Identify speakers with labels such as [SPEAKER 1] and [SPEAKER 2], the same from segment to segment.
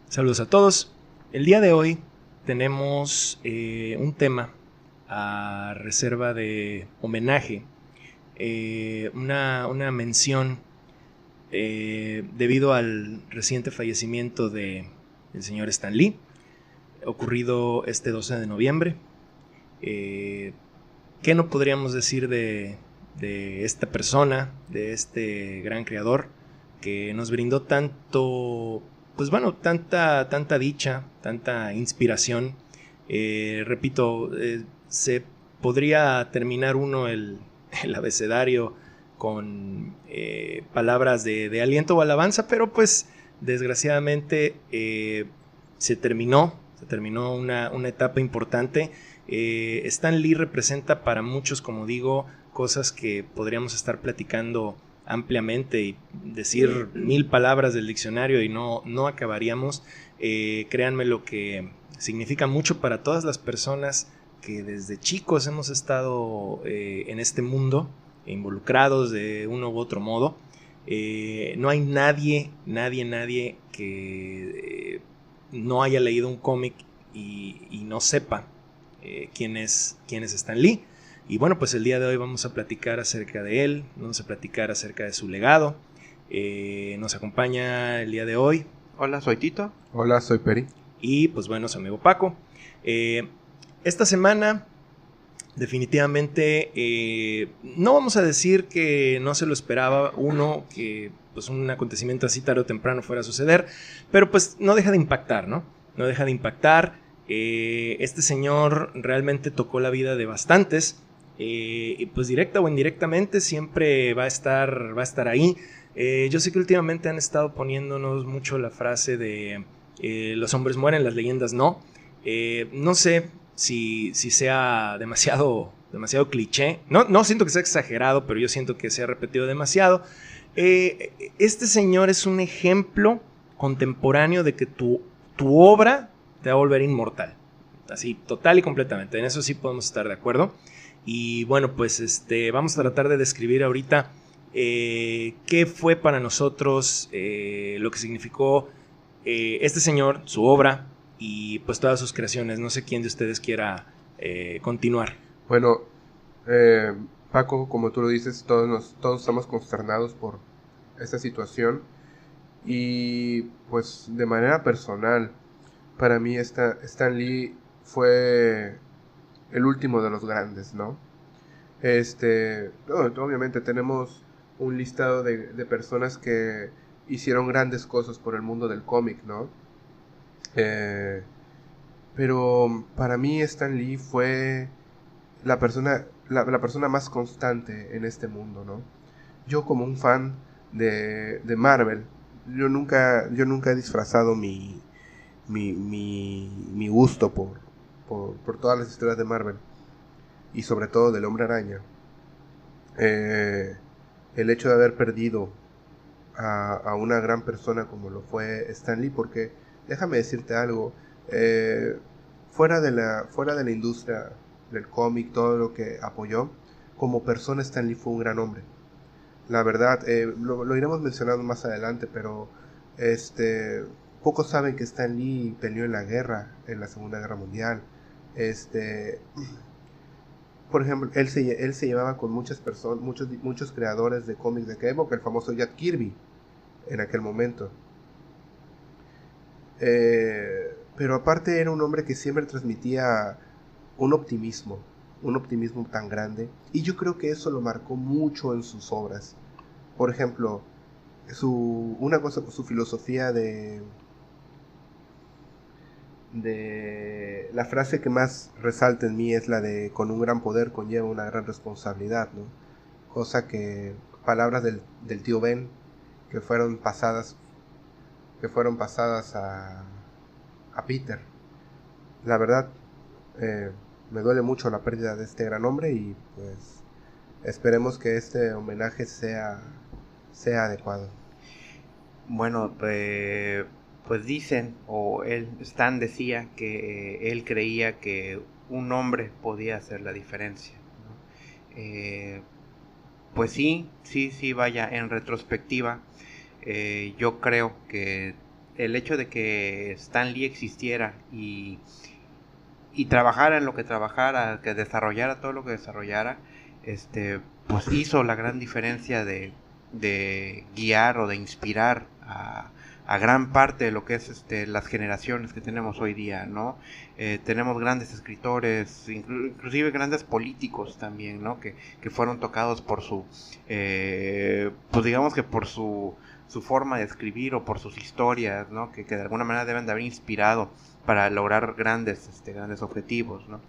[SPEAKER 1] Saludos a todos. El día de hoy tenemos un tema a reserva de homenaje, una mención debido al reciente fallecimiento del señor Stan Lee, ocurrido este 12 de noviembre. ¿Qué no podríamos decir de esta persona, de este gran creador que nos brindó tanto, pues bueno, tanta dicha, tanta inspiración? Repito, se podría terminar uno el abecedario con palabras de aliento o alabanza, pero pues desgraciadamente se terminó una etapa importante. Stan Lee representa para muchos, como digo, cosas que podríamos estar platicando ampliamente y decir 1000 palabras del diccionario y no acabaríamos. Créanme, lo que significa mucho para todas las personas que desde chicos hemos estado en este mundo, involucrados de uno u otro modo. No hay nadie que no haya leído un cómic y no sepa quién es Stan Lee. Y bueno, pues el día de hoy vamos a platicar acerca de él, vamos a platicar acerca de su legado. Nos acompaña el día de hoy.
[SPEAKER 2] Hola, soy Tito.
[SPEAKER 3] Hola, soy Peri.
[SPEAKER 1] Y pues bueno, su amigo Paco. Esta semana definitivamente no vamos a decir que no se lo esperaba uno, que pues un acontecimiento así tarde o temprano fuera a suceder, pero pues no deja de impactar, ¿no? No deja de impactar. Este señor realmente tocó la vida de bastantes, y pues directa o indirectamente siempre va a estar ahí. Yo sé que últimamente han estado poniéndonos mucho la frase de los hombres mueren, las leyendas no. No sé si sea demasiado cliché. No siento que sea exagerado, pero yo siento que se ha repetido demasiado. Este señor es un ejemplo contemporáneo de que tu obra te va a volver inmortal. Así, total y completamente. En eso sí podemos estar de acuerdo. Y bueno, pues vamos a tratar de describir ahorita qué fue para nosotros lo que significó este señor, su obra y pues todas sus creaciones. No sé quién de ustedes quiera continuar.
[SPEAKER 3] Bueno, Paco, como tú lo dices, todos estamos consternados por esta situación. Y pues de manera personal, para mí Stan Lee fue el último de los grandes, ¿no? Obviamente tenemos un listado de personas que hicieron grandes cosas por el mundo del cómic, ¿no? Pero para mí Stan Lee fue la persona más constante en este mundo, ¿no? Yo, como un fan de Marvel, yo nunca he disfrazado mi gusto por todas las historias de Marvel, y sobre todo del Hombre Araña. El hecho de haber perdido a una gran persona como lo fue Stan Lee, porque déjame decirte algo, fuera de la industria del cómic, todo lo que apoyó, como persona Stan Lee fue un gran hombre. La verdad, lo iremos mencionando más adelante, pero pocos saben que Stan Lee peleó en la guerra, en la Segunda Guerra Mundial. Por ejemplo, él se llevaba con muchas personas, muchos creadores de cómics de aquella época, el famoso Jack Kirby, en aquel momento. Pero aparte era un hombre que siempre transmitía un optimismo tan grande, y yo creo que eso lo marcó mucho en sus obras. Por ejemplo, su filosofía de la frase que más resalta en mí es la de: con un gran poder conlleva una gran responsabilidad, ¿no? Cosa que, palabras del tío Ben, que fueron pasadas a Peter. La verdad, me duele mucho la pérdida de este gran hombre, y pues esperemos que este homenaje sea adecuado.
[SPEAKER 2] Bueno, pues dicen, o Stan decía que él creía que un hombre podía hacer la diferencia, ¿no? Pues sí, vaya, en retrospectiva, yo creo que el hecho de que Stan Lee existiera y trabajara en lo que trabajara, que desarrollara todo lo que desarrollara, pues hizo la gran diferencia de guiar o de inspirar a gran parte de lo que es las generaciones que tenemos hoy día, ¿no? Tenemos grandes escritores, inclusive grandes políticos también, ¿no? Que fueron tocados por su, pues digamos que por su forma de escribir o por sus historias, ¿no? Que de alguna manera deben de haber inspirado para lograr grandes objetivos, ¿no?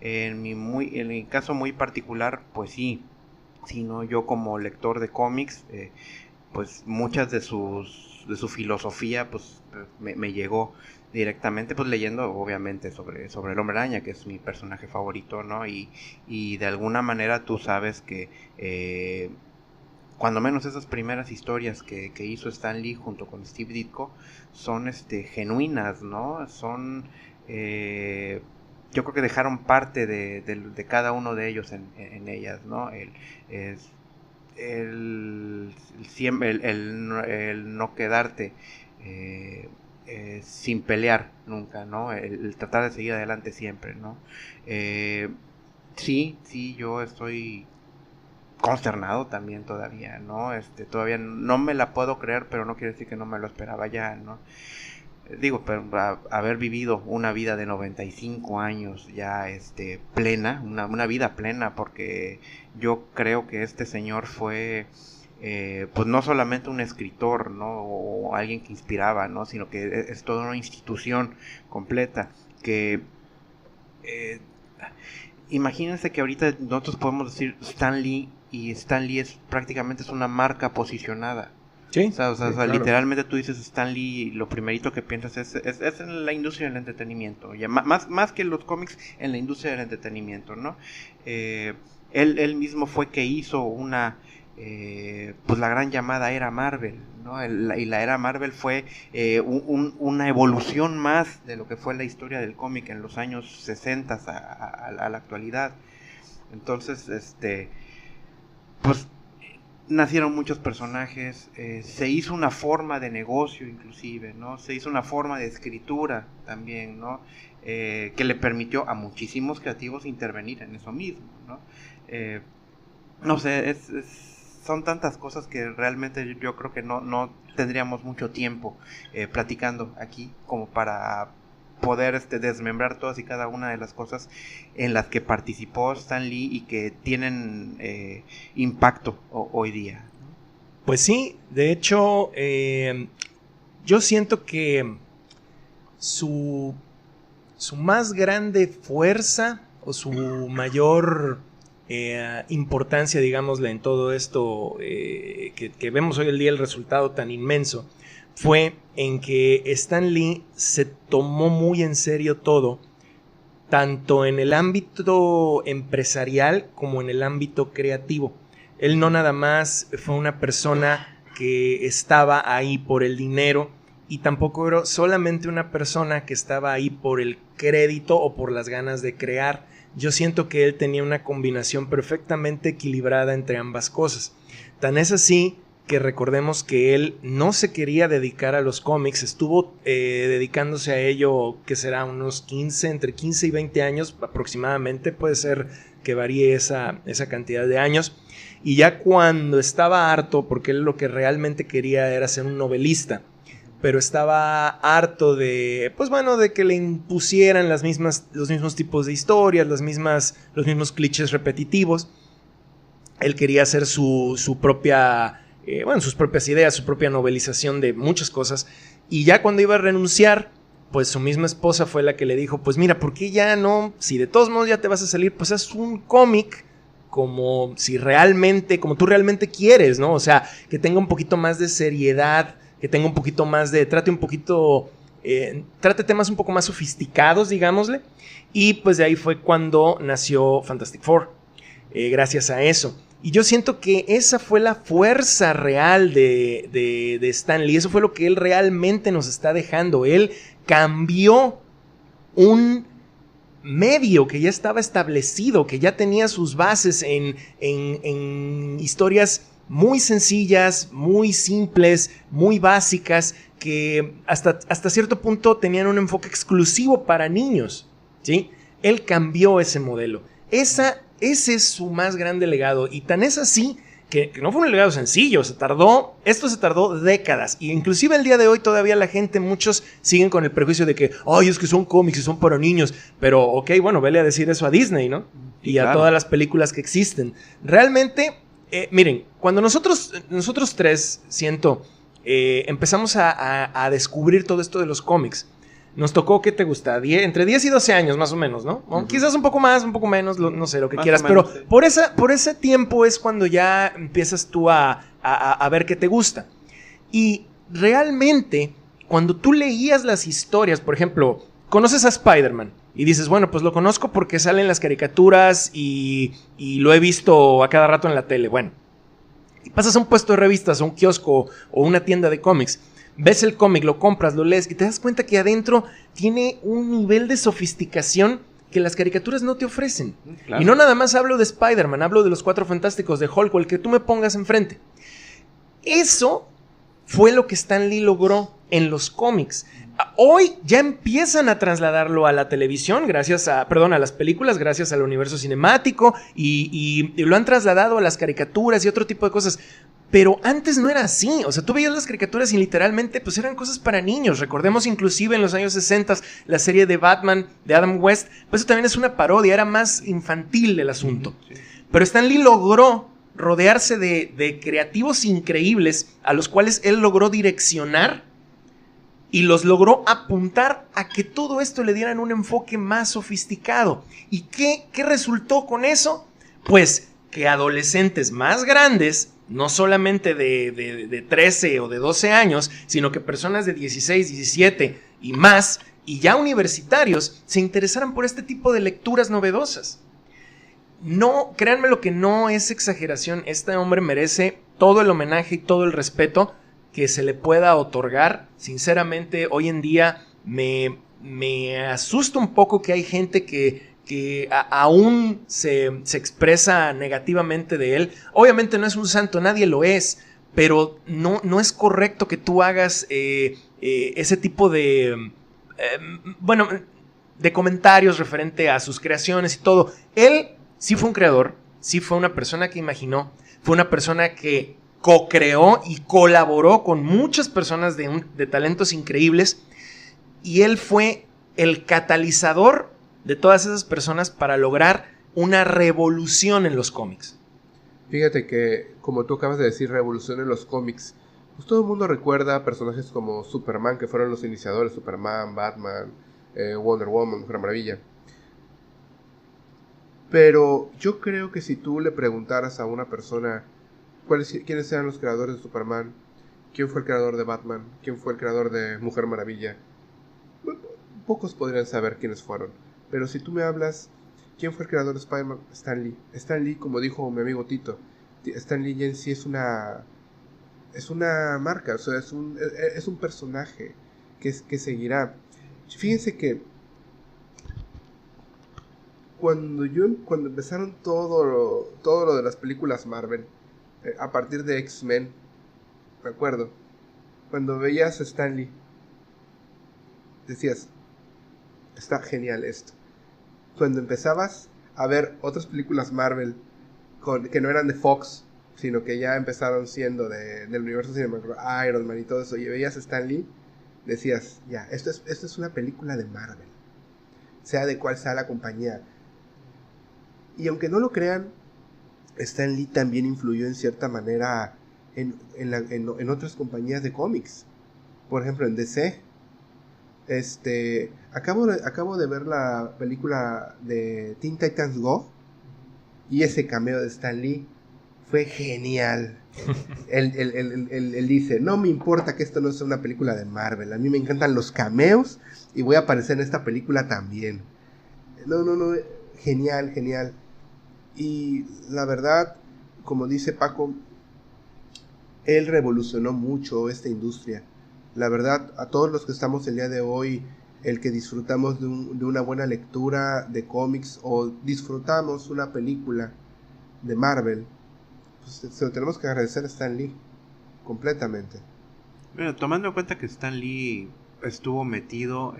[SPEAKER 2] En mi caso muy particular, pues sí, ¿no? Yo como lector de cómics, pues muchas de su filosofía pues me llegó directamente, pues leyendo obviamente sobre el Hombre Araña, que es mi personaje favorito, ¿no? Y de alguna manera tú sabes que cuando menos esas primeras historias que hizo Stan Lee junto con Steve Ditko son genuinas, ¿no? Son yo creo que dejaron parte de cada uno de ellos en ellas, ¿no? El no quedarte sin pelear nunca, ¿no? El tratar de seguir adelante siempre, ¿no? Sí, yo estoy consternado también todavía, ¿no? Todavía no me la puedo creer, pero no quiere decir que no me lo esperaba ya, ¿no? Digo, pero haber vivido una vida de 95 años ya plena, una vida plena, porque yo creo que este señor fue pues no solamente un escritor, ¿no? O alguien que inspiraba, ¿no? Sino que es toda una institución completa que imagínense que ahorita nosotros podemos decir Stan Lee, y Stan Lee prácticamente es una marca posicionada.
[SPEAKER 1] Sí,
[SPEAKER 2] o sea,
[SPEAKER 1] claro.
[SPEAKER 2] Literalmente tú dices Stan Lee, lo primerito que piensas es en la industria del entretenimiento, ya más que los cómics, en la industria del entretenimiento, ¿no? Él mismo fue que hizo pues la gran llamada era Marvel, ¿no? Y la era Marvel fue una evolución más de lo que fue la historia del cómic en los años 60 a la actualidad. Entonces, pues nacieron muchos personajes, se hizo una forma de negocio inclusive, ¿no? Se hizo una forma de escritura también, ¿no? Que le permitió a muchísimos creativos intervenir en eso mismo, ¿no? No sé, son tantas cosas que realmente yo creo que no tendríamos mucho tiempo platicando aquí como para poder desmembrar todas y cada una de las cosas en las que participó Stan Lee y que tienen impacto hoy día.
[SPEAKER 1] Pues sí, de hecho, yo siento que su más grande fuerza o su mayor importancia, digámosle, en todo esto que vemos hoy en día, el resultado tan inmenso, fue en que Stan Lee se tomó muy en serio todo, tanto en el ámbito empresarial como en el ámbito creativo. Él no nada más fue una persona que estaba ahí por el dinero, y tampoco era solamente una persona que estaba ahí por el crédito o por las ganas de crear. Yo siento que él tenía una combinación perfectamente equilibrada entre ambas cosas. Tan es así que recordemos que él no se quería dedicar a los cómics, estuvo dedicándose a ello, que será entre 15 y 20 años aproximadamente, puede ser que varíe esa cantidad de años, y ya cuando estaba harto, porque él lo que realmente quería era ser un novelista, pero estaba harto de, pues bueno, de que le impusieran los mismos tipos de historias, los mismos clichés repetitivos. Él quería hacer su propia sus propias ideas, su propia novelización de muchas cosas, y ya cuando iba a renunciar, pues su misma esposa fue la que le dijo, pues mira, ¿por qué ya no? Si de todos modos ya te vas a salir, pues haz un cómic como tú realmente quieres, ¿no? O sea, que tenga un poquito más de seriedad, que tenga un poquito más de, trate temas un poco más sofisticados, digámosle, y pues de ahí fue cuando nació Fantastic Four, gracias a eso. Y yo siento que esa fue la fuerza real de Stan Lee. Eso fue lo que él realmente nos está dejando. Él cambió un medio que ya estaba establecido, que ya tenía sus bases en historias muy sencillas, muy simples, muy básicas, que hasta cierto punto tenían un enfoque exclusivo para niños, ¿sí? Él cambió ese modelo. Ese es su más grande legado, y tan es así que no fue un legado sencillo. Esto se tardó décadas, y inclusive el día de hoy todavía la gente, muchos siguen con el prejuicio de que, ay, es que son cómics y son para niños, pero ok, bueno, vele a decir eso a Disney, ¿no? Y a todas las películas que existen. Realmente, miren, cuando nosotros tres, empezamos a descubrir todo esto de los cómics, nos tocó, ¿qué te gusta? Entre 10 y 12 años más o menos, ¿no? Uh-huh. Quizás un poco más, un poco menos, no sé, lo que más quieras. Menos, pero sí. por ese tiempo es cuando ya empiezas tú a ver qué te gusta. Y realmente, cuando tú leías las historias, por ejemplo, conoces a Spider-Man y dices, bueno, pues lo conozco porque salen las caricaturas y lo he visto a cada rato en la tele. Bueno, y pasas a un puesto de revistas o un kiosco o una tienda de cómics, ves el cómic, lo compras, lo lees y te das cuenta que adentro tiene un nivel de sofisticación que las caricaturas no te ofrecen. Claro. Y no nada más hablo de Spider-Man, hablo de los Cuatro Fantásticos, de Hulk, o el que tú me pongas enfrente. Eso fue lo que Stan Lee logró en los cómics. Hoy ya empiezan a trasladarlo a la televisión, a las películas, gracias al universo cinemático, y lo han trasladado a las caricaturas y otro tipo de cosas. Pero antes no era así. O sea, tú veías las caricaturas y literalmente pues eran cosas para niños. Recordemos inclusive en los años 60 la serie de Batman de Adam West, pues eso también es una parodia, era más infantil el asunto. Sí. Pero Stan Lee logró rodearse de creativos increíbles a los cuales él logró direccionar y los logró apuntar a que todo esto le dieran un enfoque más sofisticado. ¿Y qué resultó con eso? Pues que adolescentes más grandes, no solamente de 13 o de 12 años, sino que personas de 16, 17 y más, y ya universitarios, se interesaran por este tipo de lecturas novedosas. No, créanme lo que no es exageración, este hombre merece todo el homenaje y todo el respeto que se le pueda otorgar. Sinceramente, hoy en día me asusta un poco que hay gente que aún se expresa negativamente de él. Obviamente no es un santo, nadie lo es, pero no es correcto que tú hagas ese tipo de comentarios referente a sus creaciones y todo. Él sí fue un creador, sí fue una persona que imaginó, fue una persona que co-creó y colaboró con muchas personas de talentos increíbles, y él fue el catalizador de todas esas personas para lograr una revolución en los cómics.
[SPEAKER 3] Fíjate que, como tú acabas de decir, revolución en los cómics, pues todo el mundo recuerda personajes como Superman, que fueron los iniciadores, Superman, Batman, Wonder Woman, Mujer Maravilla. Pero yo creo que si tú le preguntaras a una persona quiénes eran los creadores de Superman, quién fue el creador de Batman, quién fue el creador de Mujer Maravilla, pocos podrían saber quiénes fueron. Pero si tú me hablas, ¿quién fue el creador de Spider-Man? Stan Lee. Stan Lee, como dijo mi amigo Tito, Stan Lee en sí es una marca, o sea, es un personaje que seguirá. Fíjense que cuando empezaron todo lo de las películas Marvel, a partir de X-Men, me acuerdo, cuando veías a Stan Lee, decías, está genial esto. Cuando empezabas a ver otras películas Marvel que no eran de Fox, sino que ya empezaron siendo del universo cinematográfico, Iron Man y todo eso, y veías a Stan Lee, decías, ya, esto es una película de Marvel, sea de cual sea la compañía. Y aunque no lo crean, Stan Lee también influyó en cierta manera en otras compañías de cómics. Por ejemplo, en DC. Acabo de ver la película de Teen Titans Go, y ese cameo de Stan Lee fue genial. Él dice, no me importa que esto no sea una película de Marvel, a mí me encantan los cameos y voy a aparecer en esta película también. No, genial. Y la verdad, como dice Paco, él revolucionó mucho esta industria. La verdad, a todos los que estamos el día de hoy, el que disfrutamos de una buena lectura de cómics o disfrutamos una película de Marvel, pues se lo tenemos que agradecer a Stan Lee completamente.
[SPEAKER 2] Bueno, tomando en cuenta que Stan Lee estuvo metido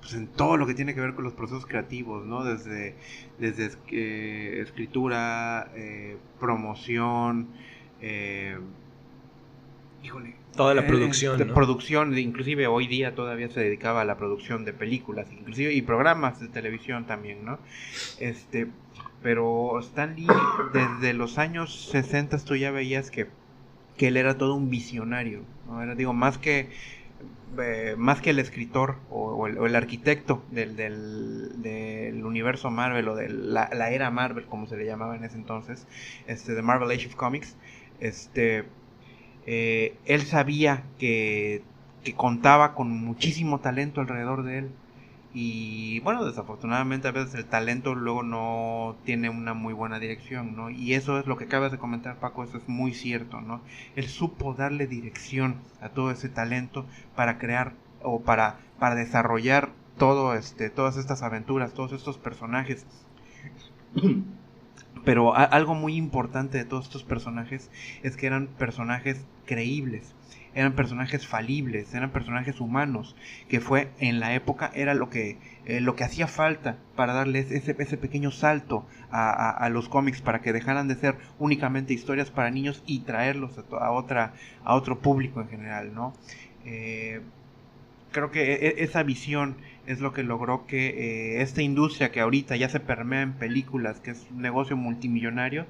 [SPEAKER 2] pues en todo lo que tiene que ver con los procesos creativos, ¿no? Desde escritura, promoción,
[SPEAKER 1] toda la producción,
[SPEAKER 2] de
[SPEAKER 1] ¿no?
[SPEAKER 2] producción, inclusive hoy día todavía se dedicaba a la producción de películas, inclusive y programas de televisión también, ¿no? Pero Stan Lee, desde los años 60 tú ya veías que él era todo un visionario, ¿no? Era, digo, más que el escritor o el arquitecto del universo Marvel o de la era Marvel, como se le llamaba en ese entonces, de Marvel Age of Comics, él sabía que contaba con muchísimo talento alrededor de él. Y bueno, desafortunadamente a veces el talento luego no tiene una muy buena dirección, ¿no? Y eso es lo que acabas de comentar, Paco, eso es muy cierto, ¿no? Él supo darle dirección a todo ese talento para crear o para desarrollar todas estas aventuras, todos estos personajes. Pero algo muy importante de todos estos personajes es que eran personajes creíbles, eran personajes falibles, eran personajes humanos, que fue en la época era lo que hacía falta para darles ese pequeño salto a los cómics, para que dejaran de ser únicamente historias para niños y traerlos a otro público en general, ¿no? Creo que esa visión es lo que logró que esta industria que ahorita ya se permea en películas, que es un negocio multimillonario,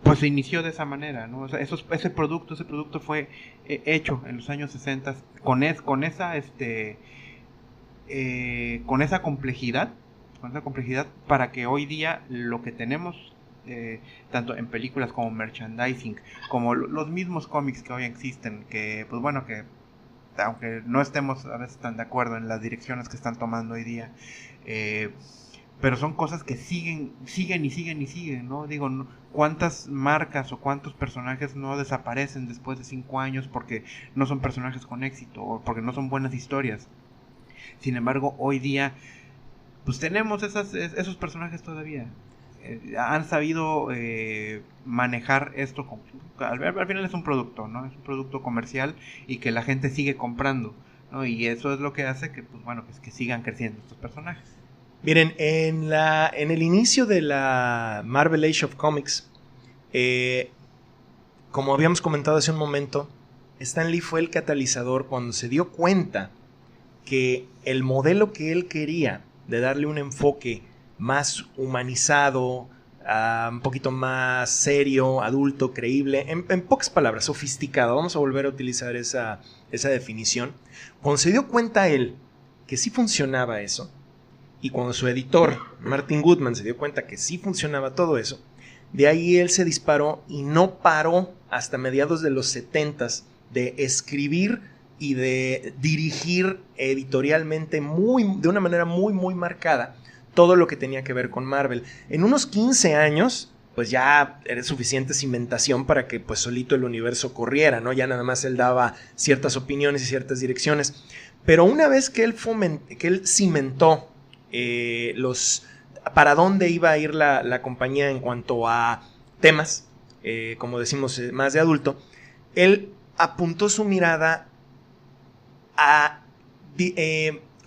[SPEAKER 2] pues se inició de esa manera, ¿no? O sea, ese producto fue hecho en los años 60 con esa complejidad, para que hoy día lo que tenemos, tanto en películas como merchandising, como los mismos cómics que hoy existen, que pues bueno, que aunque no estemos a veces tan de acuerdo en las direcciones que están tomando hoy día, pero son cosas que siguen, ¿no? Digo, ¿cuántas marcas o cuántos personajes no desaparecen después de 5 años porque no son personajes con éxito o porque no son buenas historias? Sin embargo, hoy día, pues tenemos esos personajes todavía. Han sabido manejar esto. Al final es un producto, ¿no? Es un producto comercial y que la gente sigue comprando, ¿no? Y eso es lo que hace que, pues bueno, que sigan creciendo estos personajes.
[SPEAKER 1] Miren, en el inicio de la Marvel Age of Comics, como habíamos comentado hace un momento, Stan Lee fue el catalizador cuando se dio cuenta que el modelo que él quería de darle un enfoque más humanizado, un poquito más serio, adulto, creíble, en pocas palabras, sofisticado, vamos a volver a utilizar esa definición. Cuando se dio cuenta él que sí funcionaba eso, y cuando su editor, Martin Goodman, se dio cuenta que sí funcionaba todo eso, de ahí él se disparó y no paró hasta mediados de los 70s de escribir y de dirigir editorialmente de una manera muy, muy marcada todo lo que tenía que ver con Marvel. En unos 15 años, pues ya era suficiente cimentación para que pues solito el universo corriera, ¿no? Ya nada más él daba ciertas opiniones y ciertas direcciones. Pero una vez que él cimentó para dónde iba a ir la compañía en cuanto a temas, como decimos, más de adulto, él apuntó su mirada a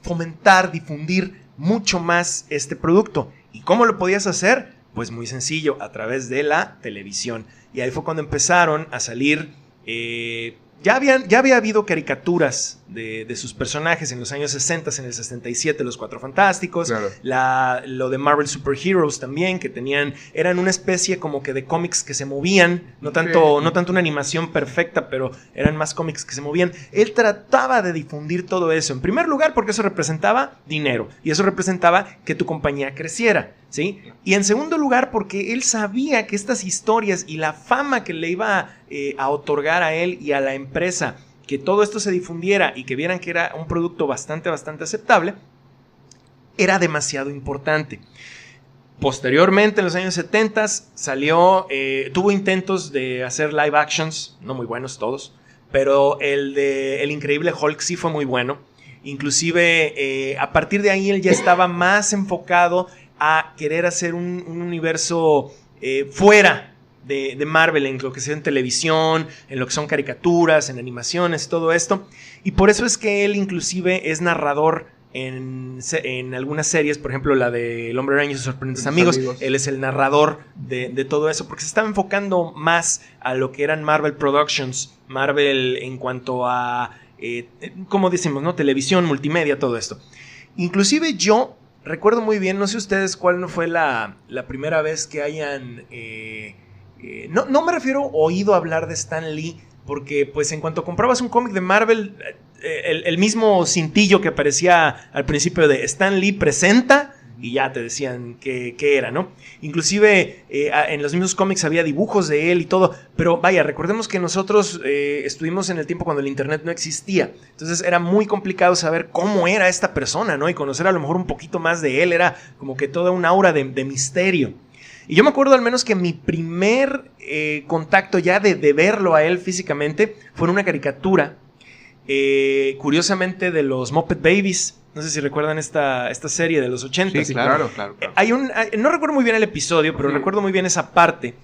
[SPEAKER 1] fomentar, difundir mucho más este producto. ¿Y cómo lo podías hacer? Pues muy sencillo, a través de la televisión. Y ahí fue cuando empezaron a salir... Ya había habido caricaturas de sus personajes en los años 60, en el 67, Los Cuatro Fantásticos, claro. Lo de Marvel Super Heroes también, que eran una especie como que de cómics que se movían, no tanto una animación perfecta, pero eran más cómics que se movían. Él trataba de difundir todo eso, en primer lugar porque eso representaba dinero, y eso representaba que tu compañía creciera, ¿sí? Y en segundo lugar porque él sabía que estas historias y la fama que le iba a otorgar a él y a la empresa, que todo esto se difundiera y que vieran que era un producto bastante aceptable, era demasiado importante. Posteriormente, en los años 70, tuvo intentos de hacer live actions, no muy buenos todos, pero el de El Increíble Hulk sí fue muy bueno. Inclusive, a partir de ahí él ya estaba más enfocado a querer hacer un universo fuera de Marvel en lo que sea en televisión, en lo que son caricaturas, en animaciones, todo esto. Y por eso es que él inclusive es narrador en algunas series, por ejemplo la de El Hombre Araña y sus sorprendentes amigos. Él es el narrador de todo eso, porque se estaba enfocando más a lo que eran Marvel Productions, Marvel en cuanto a, como decimos, ¿no? Televisión, multimedia, todo esto. Inclusive yo recuerdo muy bien, no sé ustedes cuál no fue la primera vez que hayan... no me refiero oído hablar de Stan Lee, porque pues en cuanto comprabas un cómic de Marvel, el mismo cintillo que aparecía al principio de Stan Lee presenta, y ya te decían qué era, ¿no? Inclusive en los mismos cómics había dibujos de él y todo, pero vaya, recordemos que nosotros estuvimos en el tiempo cuando el internet no existía, entonces era muy complicado saber cómo era esta persona, ¿no? Y conocer a lo mejor un poquito más de él, era como que toda una aura de misterio. Y yo me acuerdo al menos que mi primer contacto ya de verlo a él físicamente fue en una caricatura, curiosamente de los Muppet Babies. No sé si recuerdan esta serie de los 80.
[SPEAKER 2] Sí, claro.
[SPEAKER 1] No recuerdo muy bien el episodio, pero recuerdo muy bien esa parte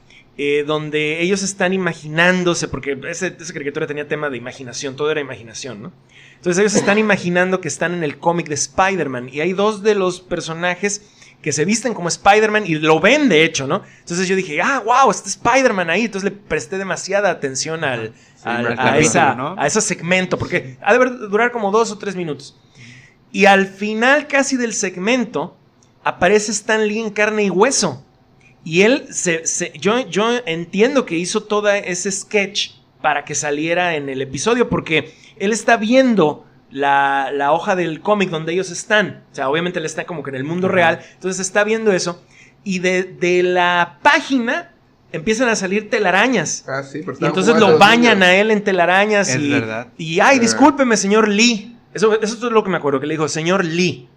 [SPEAKER 1] donde ellos están imaginándose, porque esa caricatura tenía tema de imaginación, todo era imaginación, ¿no? Entonces ellos están imaginando que están en el cómic de Spider-Man y hay dos de los personajes que se visten como Spider-Man y lo ven de hecho, ¿no? Entonces yo dije, wow, está Spider-Man ahí. Entonces le presté demasiada atención a ese segmento, porque ha de durar como 2 o 3 minutos. Y al final casi del segmento aparece Stan Lee en carne y hueso. Y él, yo entiendo que hizo todo ese sketch para que saliera en el episodio, porque él está viendo la hoja del cómic donde ellos están. O sea, obviamente él está como que en el mundo real. Entonces está viendo eso. Y de la página empiezan a salir telarañas.
[SPEAKER 3] Ah, sí,
[SPEAKER 1] y entonces lo bañan a él en telarañas.
[SPEAKER 2] Es verdad.
[SPEAKER 1] Y ay, discúlpeme, señor Lee. Eso es lo que me acuerdo, que le dijo, señor Lee.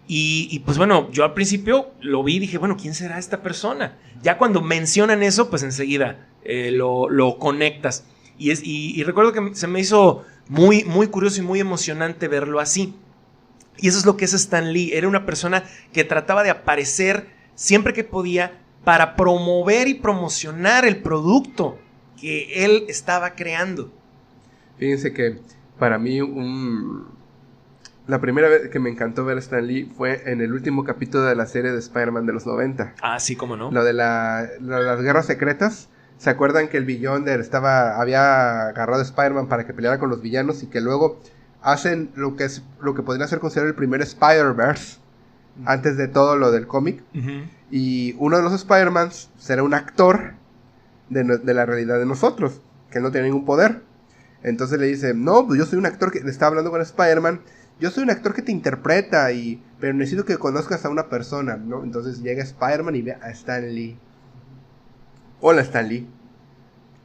[SPEAKER 1] Y pues bueno, yo al principio lo vi y dije, bueno, ¿quién será esta persona? Ya cuando mencionan eso, pues enseguida lo conectas. Y recuerdo que se me hizo muy, muy curioso y muy emocionante verlo así. Y eso es lo que es Stan Lee. Era una persona que trataba de aparecer siempre que podía para promover y promocionar el producto que él estaba creando.
[SPEAKER 3] Fíjense que para mí la primera vez que me encantó ver a Stan Lee fue en el último capítulo de la serie de Spider-Man de los 90.
[SPEAKER 1] Ah, sí, cómo no.
[SPEAKER 3] Lo de las guerras secretas. ¿Se acuerdan que el Beyonder había agarrado a Spider-Man para que peleara con los villanos y que luego hacen lo que podría ser considerado el primer Spider-Verse antes de todo lo del cómic?
[SPEAKER 1] Uh-huh.
[SPEAKER 3] Y uno de los Spider-Mans será un actor de la realidad de nosotros, que no tiene ningún poder. Entonces le dice, no, pues yo soy un actor que le está hablando con Spider-Man, yo soy un actor que te interpreta, pero necesito que conozcas a una persona, ¿no? Entonces llega Spider-Man y ve a Stan Lee. Hola, Stan Lee.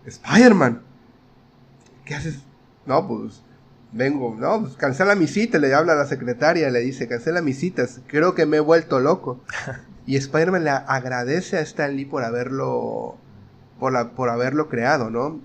[SPEAKER 3] Spider-Man. ¿Qué haces? No, pues vengo. No, pues cancela mi cita. Le habla a la secretaria, le dice, cancela mis citas. Creo que me he vuelto loco. Y Spider-Man le agradece a Stan Lee por haberlo creado, ¿no?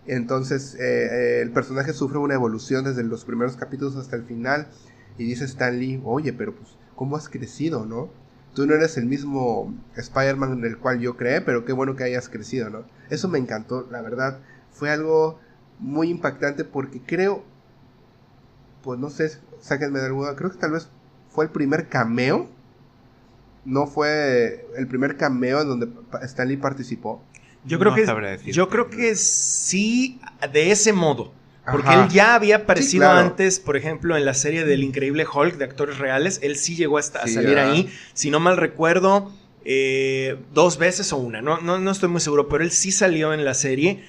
[SPEAKER 3] Entonces el personaje sufre una evolución desde los primeros capítulos hasta el final. Y dice Stan Lee, oye, pero pues, ¿cómo has crecido, no? Tú no eres el mismo Spider-Man del cual yo creé, pero qué bueno que hayas crecido, ¿no? Eso me encantó, la verdad. Fue algo muy impactante porque creo, pues no sé, sáquenme de alguna, creo que tal vez fue el primer cameo. No fue el primer cameo en donde Stan Lee participó.
[SPEAKER 1] Yo creo que sí, de ese modo. Porque él ya había aparecido antes, por ejemplo, en la serie del Increíble Hulk de actores reales. Él sí llegó a salir ahí. Si no mal recuerdo, 2 veces o una. No estoy muy seguro, pero él sí salió en la serie.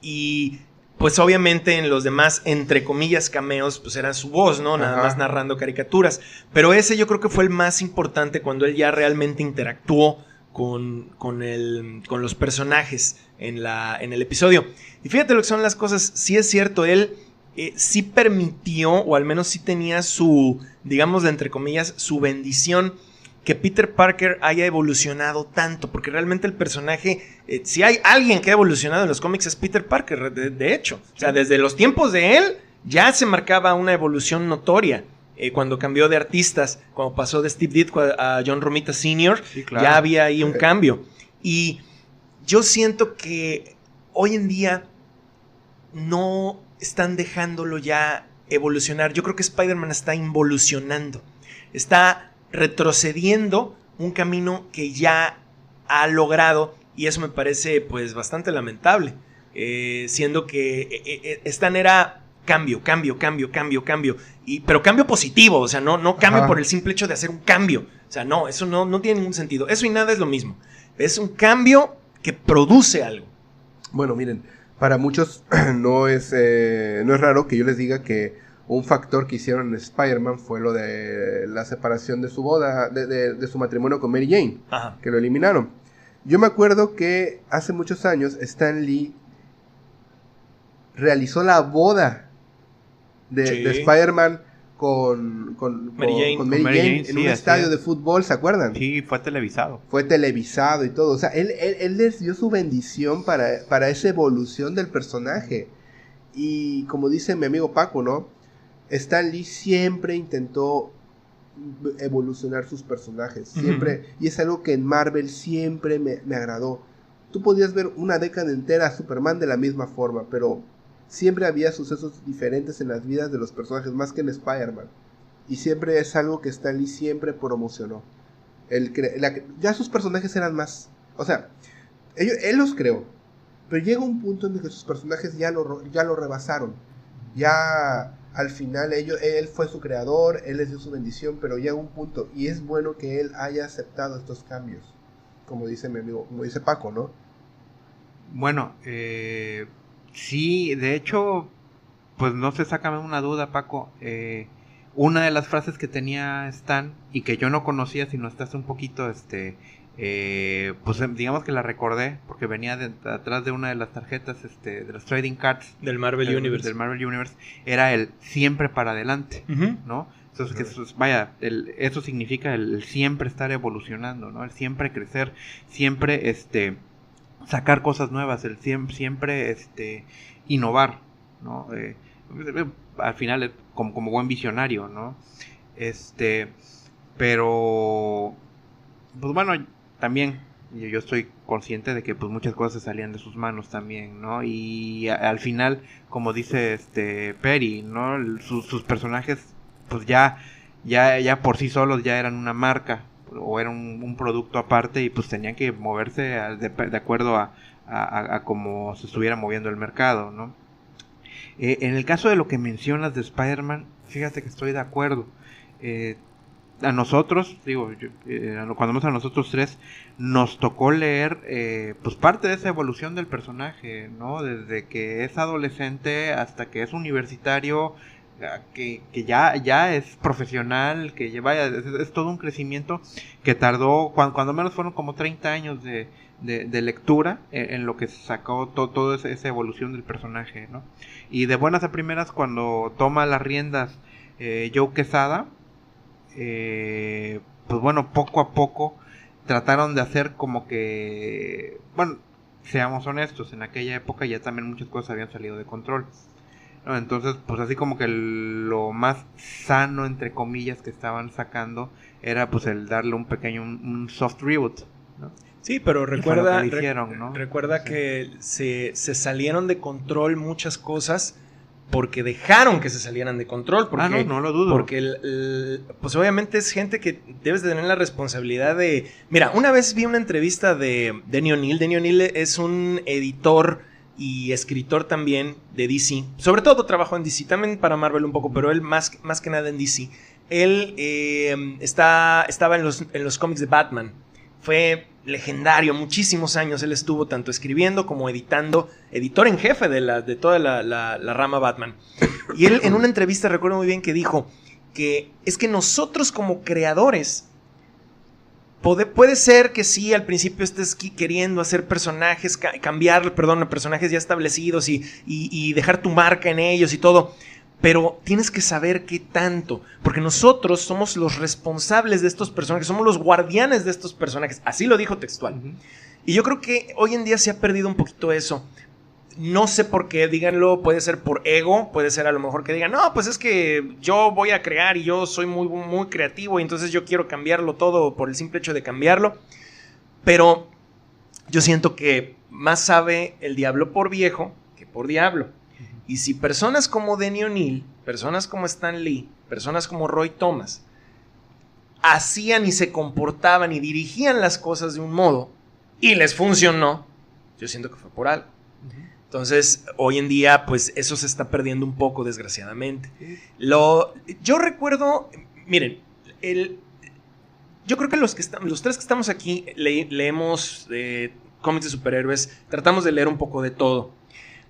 [SPEAKER 1] Y pues obviamente en los demás, entre comillas, cameos, pues era su voz, ¿no? Nada más narrando caricaturas. Pero ese yo creo que fue el más importante cuando él ya realmente interactuó con los personajes en el episodio. Y fíjate lo que son las cosas. Sí es cierto, él sí permitió, o al menos sí tenía su, digamos, entre comillas, su bendición, que Peter Parker haya evolucionado tanto, porque realmente el personaje, si hay alguien que ha evolucionado en los cómics es Peter Parker, de hecho. O sea, desde los tiempos de él ya se marcaba una evolución notoria. Cuando cambió de artistas, cuando pasó de Steve Ditko a John Romita Sr., sí, claro, ya había ahí un cambio. Y yo siento que hoy en día no están dejándolo ya evolucionar. Yo creo que Spider-Man está involucionando, está retrocediendo un camino que ya ha logrado, y eso me parece pues bastante lamentable, siendo que Stan era cambio, pero cambio positivo, o sea, no cambio por el simple hecho de hacer un cambio, o sea, no, eso no tiene ningún sentido, eso y nada es lo mismo, es un cambio que produce algo.
[SPEAKER 3] Bueno, miren, para muchos no es raro que yo les diga que un factor que hicieron en Spider-Man fue lo de la separación de su boda, de su matrimonio con Mary Jane,
[SPEAKER 1] Ajá.
[SPEAKER 3] que lo eliminaron. Yo me acuerdo que hace muchos años Stan Lee realizó la boda de Spider-Man con Mary Jane en un estadio de fútbol, ¿se acuerdan?
[SPEAKER 2] Sí, fue televisado.
[SPEAKER 3] Fue televisado y todo. O sea, él les dio su bendición para esa evolución del personaje. Y como dice mi amigo Paco, ¿no? Stan Lee siempre intentó evolucionar sus personajes. Siempre. Uh-huh. Y es algo que en Marvel siempre me agradó. Tú podías ver una década entera a Superman de la misma forma, pero siempre había sucesos diferentes en las vidas de los personajes, más que en Spider-Man. Y siempre es algo que Stan Lee siempre promocionó. Ya sus personajes eran más... O sea, él los creó. Pero llega un punto en el que sus personajes ya lo rebasaron. Ya al final él fue su creador, él les dio su bendición, pero llega un punto. Y es bueno que él haya aceptado estos cambios. Como dice mi amigo, como dice Paco, ¿no?
[SPEAKER 2] Bueno, sí, de hecho, pues no sé, sácame una duda, Paco. Una de las frases que tenía Stan y que yo no conocía, sino hasta hace un poquito, pues digamos que la recordé porque venía atrás de una de las tarjetas, de las trading cards
[SPEAKER 1] del Marvel Universe.
[SPEAKER 2] Del Marvel Universe, era el siempre para adelante,
[SPEAKER 1] uh-huh.
[SPEAKER 2] ¿no? Entonces, eso significa el siempre estar evolucionando, ¿no? El siempre crecer, siempre, sacar cosas nuevas, el siempre, innovar, ¿no? Al final, como buen visionario, ¿no? Pero, pues bueno, también yo estoy consciente de que pues muchas cosas salían de sus manos también, ¿no? Y al final, como dice Perry, ¿no? Sus personajes pues ya por sí solos ya eran una marca o eran un producto aparte y pues tenían que moverse de acuerdo a cómo se estuviera moviendo el mercado, ¿no? En el caso de lo que mencionas de Spider-Man, fíjate que estoy de acuerdo. A nosotros, cuando menos a nosotros tres, nos tocó leer pues parte de esa evolución del personaje, ¿no? Desde que es adolescente hasta que es universitario, que ya es profesional, que es todo un crecimiento que tardó, cuando menos fueron como 30 años de lectura en lo que sacó toda esa evolución del personaje, ¿no? Y de buenas a primeras, cuando toma las riendas Joe Quesada, pues bueno, poco a poco trataron de hacer como que, bueno, seamos honestos, en aquella época ya también muchas cosas habían salido de control, ¿no? Entonces, pues así como que lo más sano, entre comillas, que estaban sacando era pues el darle un pequeño, un soft reboot, ¿no?
[SPEAKER 1] Sí, pero recuerda,
[SPEAKER 2] ¿no?
[SPEAKER 1] Recuerda que se salieron de control muchas cosas porque dejaron que se salieran de control. Porque,
[SPEAKER 2] no lo dudo.
[SPEAKER 1] Porque pues obviamente es gente que debes de tener la responsabilidad de... Mira, una vez vi una entrevista de Denny O'Neil. Denny O'Neil es un editor y escritor también de DC. Sobre todo trabajó en DC, también para Marvel un poco, pero él más que nada en DC. Él estaba en los cómics de Batman. Fue legendario, muchísimos años él estuvo tanto escribiendo como editando, editor en jefe de toda la rama Batman. Y él en una entrevista, recuerdo muy bien, que dijo que es que nosotros como creadores, puede ser que sí, al principio estés queriendo hacer personajes, cambiar personajes ya establecidos y dejar tu marca en ellos y todo, pero tienes que saber qué tanto, porque nosotros somos los responsables de estos personajes, somos los guardianes de estos personajes, así lo dijo textual. Uh-huh. Y yo creo que hoy en día se ha perdido un poquito eso. No sé por qué, díganlo, puede ser por ego, puede ser a lo mejor que digan, no, pues es que yo voy a crear y yo soy muy, muy creativo y entonces yo quiero cambiarlo todo por el simple hecho de cambiarlo. Pero yo siento que más sabe el diablo por viejo que por diablo. Y si personas como Denny O'Neil, personas como Stan Lee, personas como Roy Thomas hacían y se comportaban y dirigían las cosas de un modo y les funcionó, yo siento que fue por algo. Entonces, hoy en día, pues eso se está perdiendo un poco, desgraciadamente. Yo recuerdo, miren, yo creo que los tres que estamos aquí leemos cómics de superhéroes, tratamos de leer un poco de todo.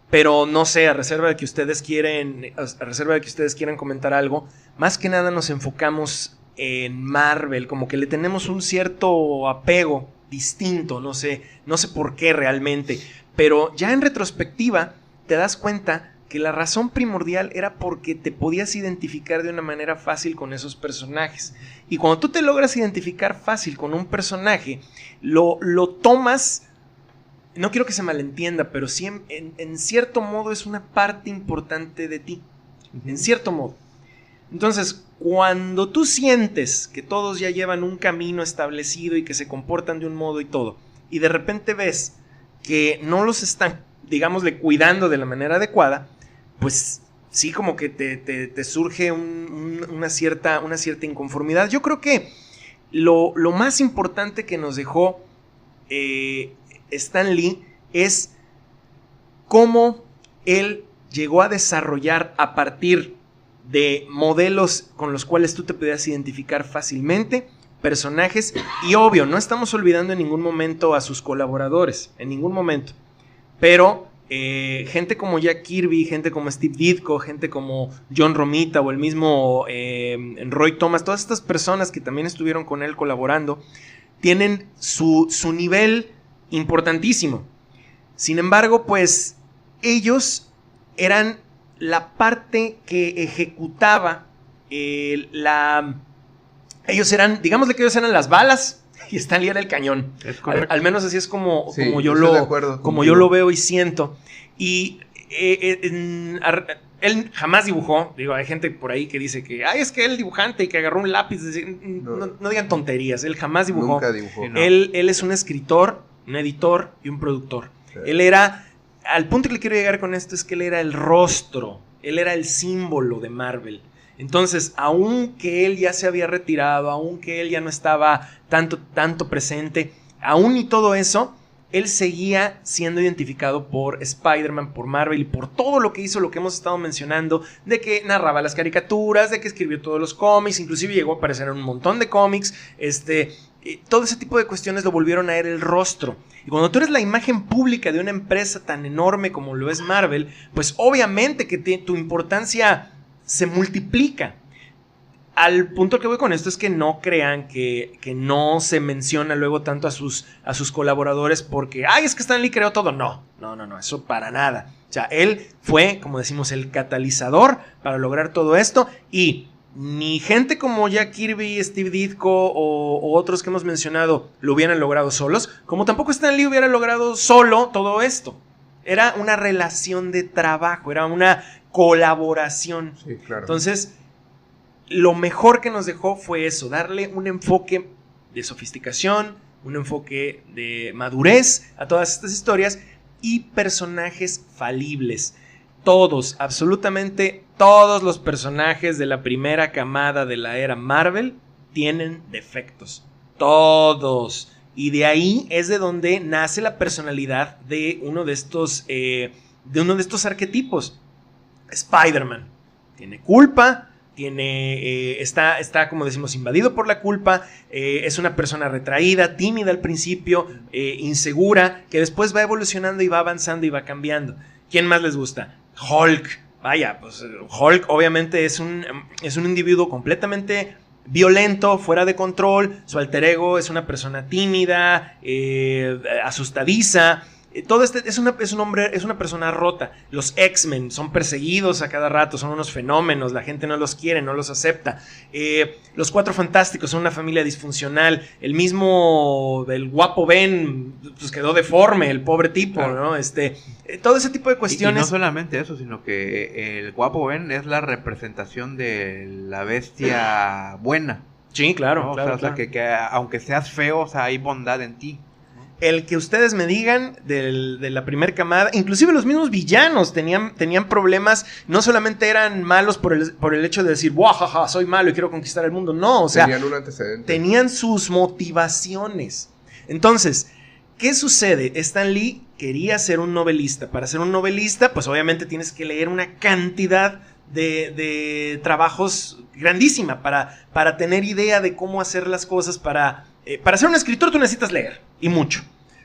[SPEAKER 1] Pero no sé, a reserva de que ustedes quieran comentar algo, más que nada nos enfocamos en Marvel, como que le tenemos un cierto apego distinto, no sé por qué realmente, pero ya en retrospectiva te das cuenta que la razón primordial era porque te podías identificar de una manera fácil con esos personajes. Y cuando tú te logras identificar fácil con un personaje, lo tomas, no quiero que se malentienda, pero sí en cierto modo es una parte importante de ti, en cierto modo. Entonces, cuando tú sientes que todos ya llevan un camino establecido y que se comportan de un modo y todo, y de repente ves que no los están, digámosle, cuidando de la manera adecuada, pues sí, como que te surge una cierta inconformidad. Yo creo que lo más importante que nos dejó Stan Lee es cómo él llegó a desarrollar a partir de modelos con los cuales tú te podías identificar fácilmente, personajes, y obvio, no estamos olvidando en ningún momento a sus colaboradores, en ningún momento, pero gente como Jack Kirby, gente como Steve Ditko, gente como John Romita o el mismo Roy Thomas, todas estas personas que también estuvieron con él colaborando, tienen su nivel importantísimo. Sin embargo, pues ellos eran la parte que ejecutaba ellos eran, digámosle que ellos eran las balas y Stan Lee era el cañón. Al menos así es como yo lo veo y siento. Y él jamás dibujó. Digo, hay gente por ahí que dice que es que él dibujante y que agarró un lápiz. No digan tonterías. Él jamás dibujó.
[SPEAKER 3] Nunca dibujó.
[SPEAKER 1] No. Él es un escritor, un editor y un productor. Sí. Él era, al punto que le quiero llegar con esto es que él era el rostro, él era el símbolo de Marvel. Entonces, aunque él ya se había retirado, aunque él ya no estaba tanto presente, aún y todo eso, él seguía siendo identificado por Spider-Man, por Marvel y por todo lo que hizo, lo que hemos estado mencionando, de que narraba las caricaturas, de que escribió todos los cómics, inclusive llegó a aparecer en un montón de cómics, todo ese tipo de cuestiones lo volvieron a él el rostro. Y cuando tú eres la imagen pública de una empresa tan enorme como lo es Marvel, pues obviamente que tu importancia se multiplica. Al punto que voy con esto es que no crean que no se menciona luego tanto a sus colaboradores porque, es que Stan Lee creó todo. No, eso para nada. O sea, él fue, como decimos, el catalizador para lograr todo esto, y ni gente como Jack Kirby, Steve Ditko o otros que hemos mencionado lo hubieran logrado solos, como tampoco Stan Lee hubiera logrado solo todo esto. Era una relación de trabajo, era una colaboración.
[SPEAKER 3] Sí, claro.
[SPEAKER 1] Entonces, lo mejor que nos dejó fue eso, darle un enfoque de sofisticación, un enfoque de madurez a todas estas historias y personajes falibles. Todos, absolutamente todos los personajes de la primera camada de la era Marvel tienen defectos. Todos. Y de ahí es de donde nace la personalidad de uno de estos arquetipos. Spider-Man tiene culpa, está, como decimos, invadido por la culpa, es una persona retraída, tímida al principio, insegura, que después va evolucionando y va avanzando y va cambiando. ¿Quién más les gusta? Hulk. Vaya, pues Hulk obviamente es un individuo completamente violento, fuera de control. Su alter ego es una persona tímida, asustadiza. Todo es una persona rota. Los X-Men son perseguidos a cada rato, son unos fenómenos, la gente no los quiere, no los acepta. Los Cuatro Fantásticos son una familia disfuncional. El guapo Ben, pues quedó deforme, el pobre tipo, claro. ¿No? Todo ese tipo de cuestiones.
[SPEAKER 2] Y no solamente eso, sino que el guapo Ben es la representación de la bestia buena.
[SPEAKER 1] Sí, claro,
[SPEAKER 2] ¿no?
[SPEAKER 1] claro,
[SPEAKER 2] o sea, que aunque seas feo, o sea, hay bondad en ti.
[SPEAKER 1] el que ustedes me digan de la primera camada, inclusive los mismos villanos tenían problemas, no solamente eran malos por el hecho de decir, ¡guajaja, soy malo y quiero conquistar el mundo! No, o sea,
[SPEAKER 3] tenían un antecedente.
[SPEAKER 1] Tenían sus motivaciones. Entonces, ¿qué sucede? Stan Lee quería ser un novelista. Para ser un novelista, pues obviamente tienes que leer una cantidad de trabajos grandísima para tener idea de cómo hacer las cosas. Para ser un escritor tú necesitas leer, y mucho.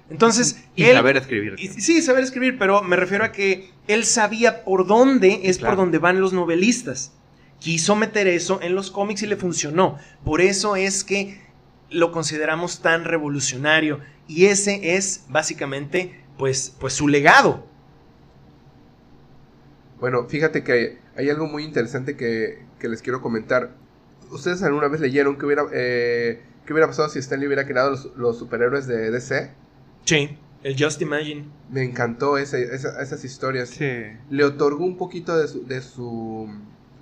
[SPEAKER 1] Entonces,
[SPEAKER 2] saber escribir.
[SPEAKER 1] Sí, saber escribir, pero me refiero a que él sabía por dónde es por donde van los novelistas. Quiso meter eso en los cómics y le funcionó. Por eso es que lo consideramos tan revolucionario. Y ese es básicamente pues su legado.
[SPEAKER 3] Bueno, fíjate que hay algo muy interesante que les quiero comentar. ¿Ustedes alguna vez leyeron qué hubiera pasado si Stan Lee hubiera creado los superhéroes de DC?
[SPEAKER 1] Sí, el Just Imagine.
[SPEAKER 3] Me encantó esas historias.
[SPEAKER 2] Sí.
[SPEAKER 3] Le otorgó un poquito de su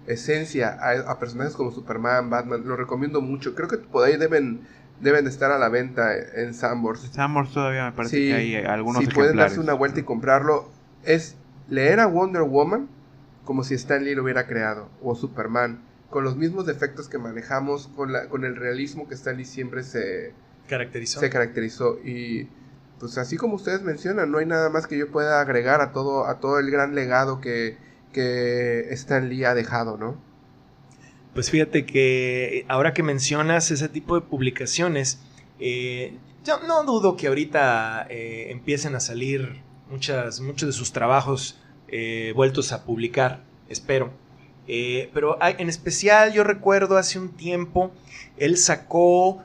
[SPEAKER 3] esencia a personajes como Superman, Batman. Lo recomiendo mucho. Creo que por ahí deben de estar a la venta en Sanborns.
[SPEAKER 2] Sanborns todavía me parece que hay algunos
[SPEAKER 3] ejemplares. Pueden darse una vuelta y
[SPEAKER 2] ¿no?
[SPEAKER 3] comprarlo. Es leer a Wonder Woman como si Stan Lee lo hubiera creado, o Superman, con los mismos defectos que manejamos, con el realismo que Stan Lee siempre se caracterizó. Y pues así como ustedes mencionan, no hay nada más que yo pueda agregar a todo el gran legado que Stan Lee ha dejado, ¿no?
[SPEAKER 1] Pues fíjate que ahora que mencionas ese tipo de publicaciones, yo no dudo que ahorita empiecen a salir muchos de sus trabajos vueltos a publicar, espero. Pero en especial yo recuerdo hace un tiempo, él sacó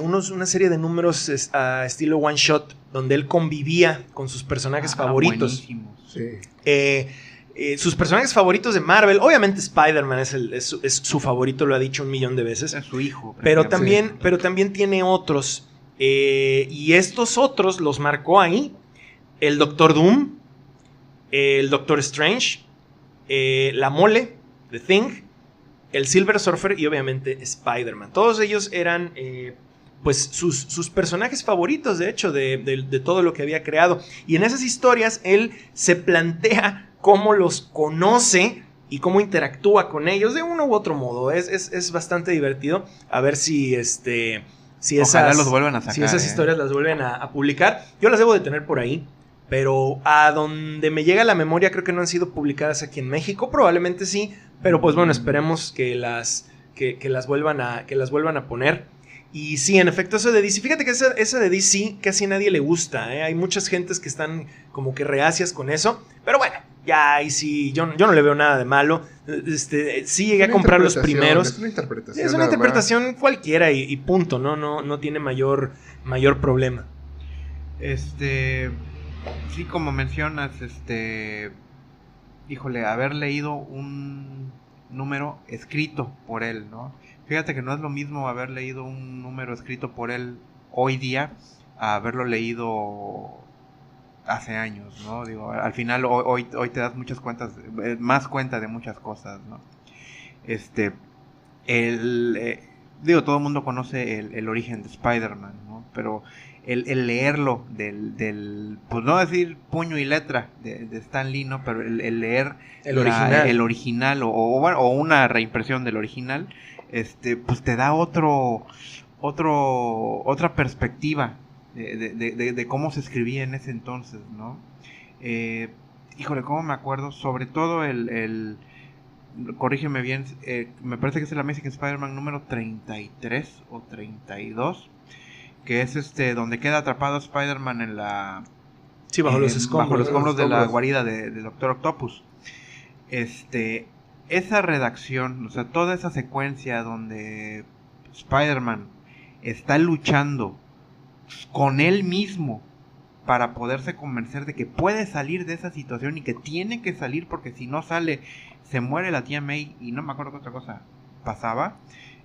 [SPEAKER 1] una serie de números a estilo one shot, donde él convivía con sus personajes favoritos.
[SPEAKER 2] Sí.
[SPEAKER 1] Sus personajes favoritos de Marvel, obviamente Spider-Man es su favorito, lo ha dicho 1,000,000 de veces.
[SPEAKER 2] Es su hijo.
[SPEAKER 1] Pero también tiene otros. Y estos otros los marcó ahí. El Doctor Doom, el Doctor Strange, la Mole, The Thing, el Silver Surfer y obviamente Spider-Man. Todos ellos eran pues sus personajes favoritos, de hecho, de todo lo que había creado. Y en esas historias él se plantea cómo los conoce y cómo interactúa con ellos de uno u otro modo. Es bastante divertido. A ver si
[SPEAKER 2] los vuelvan a sacar,
[SPEAKER 1] si esas historias las vuelven a publicar. Yo las debo de tener por ahí, pero a donde me llega la memoria creo que no han sido publicadas aquí en México. Probablemente sí, pero pues bueno, esperemos que las vuelvan a poner. Y sí, en efecto, eso de DC, fíjate que esa de DC casi a nadie le gusta, ¿eh? Hay muchas gentes que están como que reacias con eso, pero bueno, ya ahí sí, yo no le veo nada de malo. Sí llegué a comprar los primeros.
[SPEAKER 3] Es una interpretación.
[SPEAKER 1] Es una interpretación cualquiera y punto, no tiene mayor problema.
[SPEAKER 2] Sí, como mencionas, híjole, haber leído un número escrito por él, ¿no? Fíjate que no es lo mismo haber leído un número escrito por él hoy día a haberlo leído hace años, ¿no? Digo, al final hoy te das más cuenta de muchas cosas, ¿no? Todo el mundo conoce el origen de Spider-Man, ¿no? Pero el leerlo pues no decir puño y letra de Stan Lee, ¿no? Pero el leer el original o una reimpresión del original, pues te da otra perspectiva de cómo se escribía en ese entonces, ¿no? Híjole, cómo me acuerdo, sobre todo corrígeme bien, me parece que es el Amazing Spider-Man número 33 o 32, que es donde queda atrapado Spider-Man en la...
[SPEAKER 1] Sí, bajo los
[SPEAKER 2] escombros de la guarida de Doctor Octopus. Esa redacción, o sea, toda esa secuencia donde Spider-Man está luchando con él mismo para poderse convencer de que puede salir de esa situación y que tiene que salir porque si no sale se muere la tía May y no me acuerdo qué otra cosa pasaba,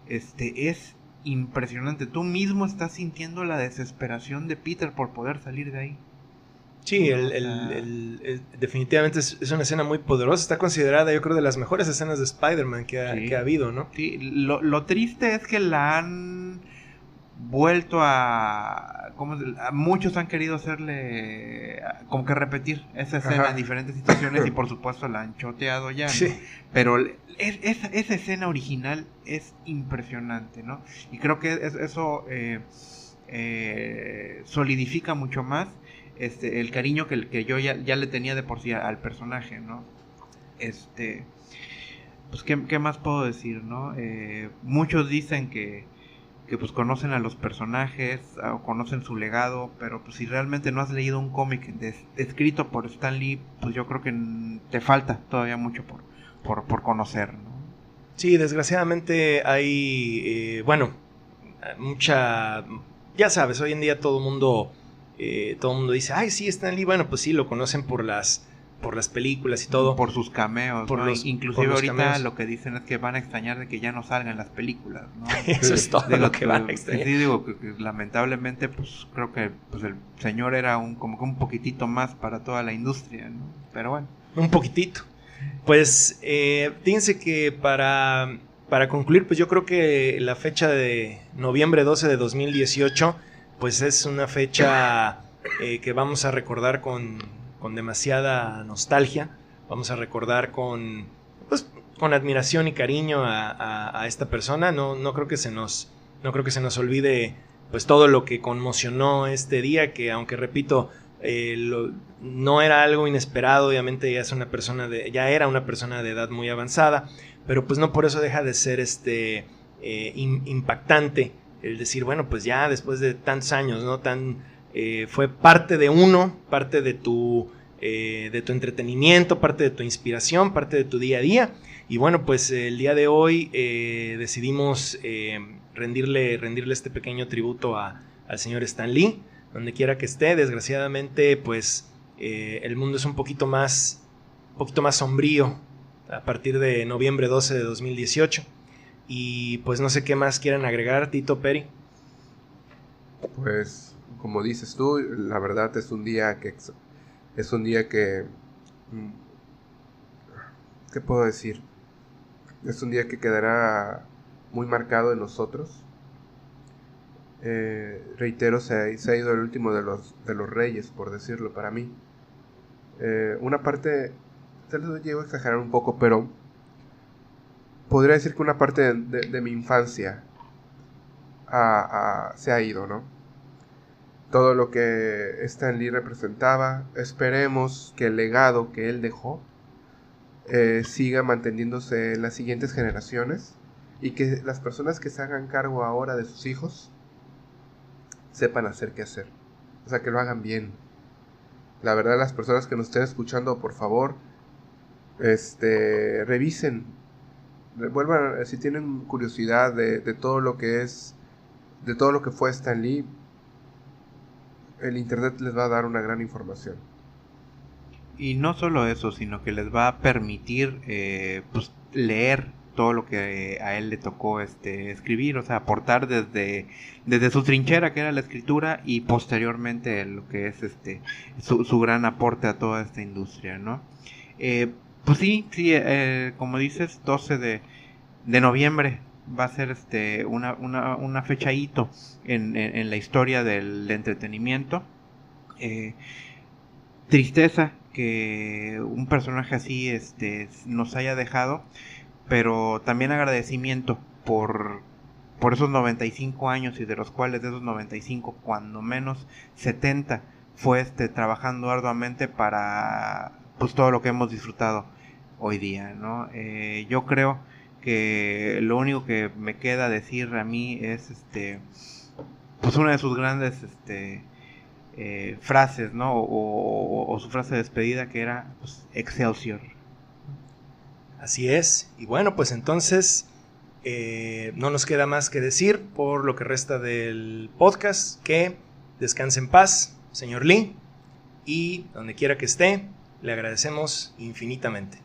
[SPEAKER 2] es impresionante. Tú mismo estás sintiendo la desesperación de Peter por poder salir de ahí.
[SPEAKER 1] Sí, definitivamente es una escena muy poderosa. Está considerada, yo creo, de las mejores escenas de Spider-Man que ha habido, ¿no?
[SPEAKER 2] Sí, lo triste es que la han vuelto muchos han querido hacerle como que repetir esa escena en diferentes situaciones y por supuesto la han choteado ya, ¿no?
[SPEAKER 1] Sí.
[SPEAKER 2] Pero esa escena original es impresionante, ¿no? Y creo que eso solidifica mucho más el cariño que yo ya le tenía de por sí al personaje, ¿no? Pues ¿qué más puedo decir, no? Muchos dicen que pues conocen a los personajes o conocen su legado, pero pues si realmente no has leído un cómic escrito por Stan Lee, pues yo creo que te falta todavía mucho por conocer, ¿no?
[SPEAKER 1] Sí, desgraciadamente hay, mucha, ya sabes, hoy en día todo el mundo dice, ay, sí, Stan Lee, bueno, pues sí, lo conocen por las películas y todo.
[SPEAKER 2] Por sus cameos,
[SPEAKER 1] por
[SPEAKER 2] ¿no? Inclusive
[SPEAKER 1] por los
[SPEAKER 2] ahorita
[SPEAKER 1] cameos.
[SPEAKER 2] Lo que dicen es que van a extrañar de que ya no salgan las películas, ¿no?
[SPEAKER 1] Eso es todo lo que van a extrañar.
[SPEAKER 2] Sí, digo que lamentablemente, pues creo que pues el señor era como que un poquitito más para toda la industria, ¿no? Pero bueno.
[SPEAKER 1] Un poquitito. Pues fíjense que para concluir, pues yo creo que la fecha de noviembre 12 de 2018, pues es una fecha que vamos a recordar con demasiada nostalgia. Vamos a recordar con admiración y cariño a esta persona. No creo que se nos olvide pues todo lo que conmocionó este día, que aunque repito, no era algo inesperado. Obviamente ya era una persona de edad muy avanzada, pero pues no por eso deja de ser impactante el decir, bueno, pues ya después de tantos años, ¿no? Fue parte de parte de tu entretenimiento, parte de tu inspiración, parte de tu día a día. Y bueno, pues el día de hoy decidimos rendirle este pequeño tributo al señor Stan Lee, donde quiera que esté. Desgraciadamente, pues el mundo es un poquito más sombrío a partir de noviembre 12 de 2018. Y pues no sé qué más quieran agregar, Tito, Peri.
[SPEAKER 3] Pues como dices tú, la verdad es un día que ¿qué puedo decir? Es un día que quedará muy marcado en nosotros. Reitero, se ha ido el último de los reyes, por decirlo, para mí. Una parte, tal vez llego a exagerar un poco, pero podría decir que una parte de mi infancia se ha ido, ¿no? Todo lo que Stan Lee representaba. Esperemos que el legado que él dejó siga manteniéndose en las siguientes generaciones, y que las personas que se hagan cargo ahora de sus hijos sepan hacer qué hacer, o sea, que lo hagan bien. La verdad, las personas que nos estén escuchando, por favor, revisen, vuelvan, si tienen curiosidad de todo lo que fue Stan Lee. El internet les va a dar una gran información.
[SPEAKER 2] Y no solo eso, sino que les va a permitir pues leer todo lo que a él le tocó escribir, o sea, aportar desde su trinchera, que era la escritura, y posteriormente lo que es su gran aporte a toda esta industria, ¿no? Pues sí, como dices, 12 de noviembre va a ser una fecha hito en la historia del entretenimiento. Tristeza que un personaje así nos haya dejado, pero también agradecimiento por esos 95 años, y de los cuales de esos 95 cuando menos 70 fue trabajando arduamente para pues todo lo que hemos disfrutado hoy día, ¿no? Yo creo que lo único que me queda decir a mí es pues una de sus grandes frases, ¿no? O su frase de despedida, que era pues, Excelsior.
[SPEAKER 1] Así es. Y bueno, pues entonces no nos queda más que decir por lo que resta del podcast, que descanse en paz, señor Lee, y donde quiera que esté, le agradecemos infinitamente.